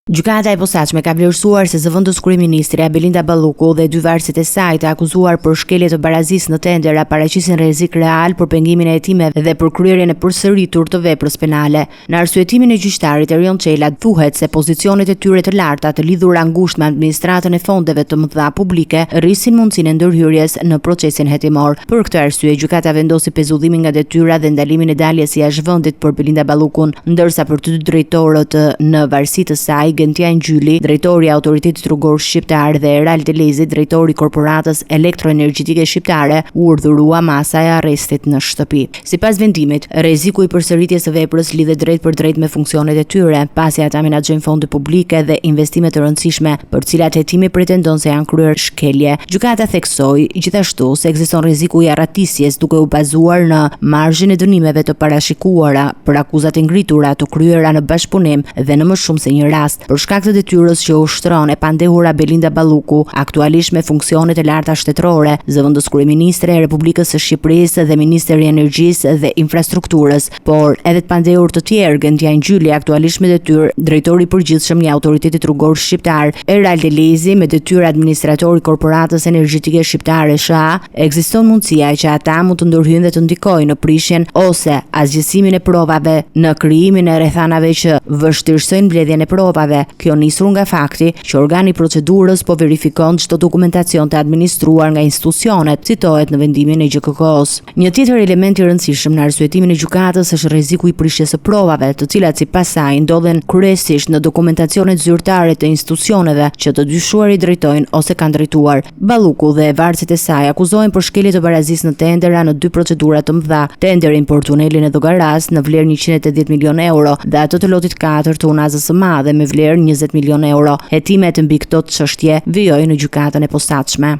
Gjykata e posaçme ka vlerësuar se zëvendës kryeministre Belinda Balluku dhe dy varësit e saj të akuzuar për shkelje të barazisë në tendera paraqisin rrezik real për pengimin e hetimeve dhe për kryerjen e përsëritur të veprës penale. Në arsyetimin e gjyqtarit Erion Çela thuhet se pozicionet e tyre të larta të lidhura ngushtë me administratën e fondeve të mëdha publike rrisin mundësinë e ndërhyrjes në procesin hetimor. Për këtë arsye, gjykata vendosi pezullimin nga detyra dhe ndalimin e daljes jashtë vendit për Belinda Ballukun, ndërsa për të dy drejtorët në varësitë të saj Gentian Gjyli, drejtori i Autoritetit Rrugor Shqiptar dhe Eral Delezi, drejtori i Korporatës Elektroenergjitike Shqiptare, u urdhërua masa e arrestit në shtëpi. Sipas vendimit, rreziku i përsëritjes së veprës lidhet drejt për drejt me funksionet e tyre, pasi ata menaxhojnë fonde publike dhe investime të rëndësishme, për cilat hetimi pretendon se janë kryer shkelje. Gjykata theksoi gjithashtu se ekziston rreziku i arratisjes duke u bazuar në marzhin e dënimeve të parashikuara për akuzat e ngritura të kryera në bashkëpunim dhe në më shumë se një rast. Për shkak të detyrës që ushtron e pandehura Belinda Balluku, aktualisht me funksionet e larta shtetërore, zëvendës kryeministre e Republikës së Shqipërisë dhe Ministri i Energjisë dhe Infrastrukturës, por edhe të pandehur të tjerë, Gentian Gjyli aktualisht me detyrë drejtori i përgjithshëm i Autoritetit Rrugor Shqiptar, Eral Delezi me detyrë administratori i Korporatës Energjitike Shqiptare SHA, ekziston mundësia që ata mund të ndërhyjnë dhe të ndikojnë në prishjen ose asgjësimin e provave, në krijimin e rrethanave që vështirësojnë mbledhjen e provave. Kjo nisur nga fakti që organi i procedurës po verifikon çdo dokumentacion të administruar nga institucionet, citohet në vendimin e GJKK-s. Një tjetër element i rëndësishëm në arsyetimin e gjykatës është rreziku i prishjes së provave, të cilat sipas saj ndodhen kryesisht në dokumentacionet zyrtare të institucioneve që të dyshuarit drejtojnë ose kanë drejtuar. Balluku dhe varësit e saj akuzohen për shkelje të barazisë në tendera në dy procedura të mëdha, tenderin për tunelin e Dogaras në vlerë 180 milionë euro dhe atë të lotit 4 të Unazës së Madhe me vlerë 20 milionë euro. Hetimet mbi këto çështje vijojnë në gjykatën e posaçme.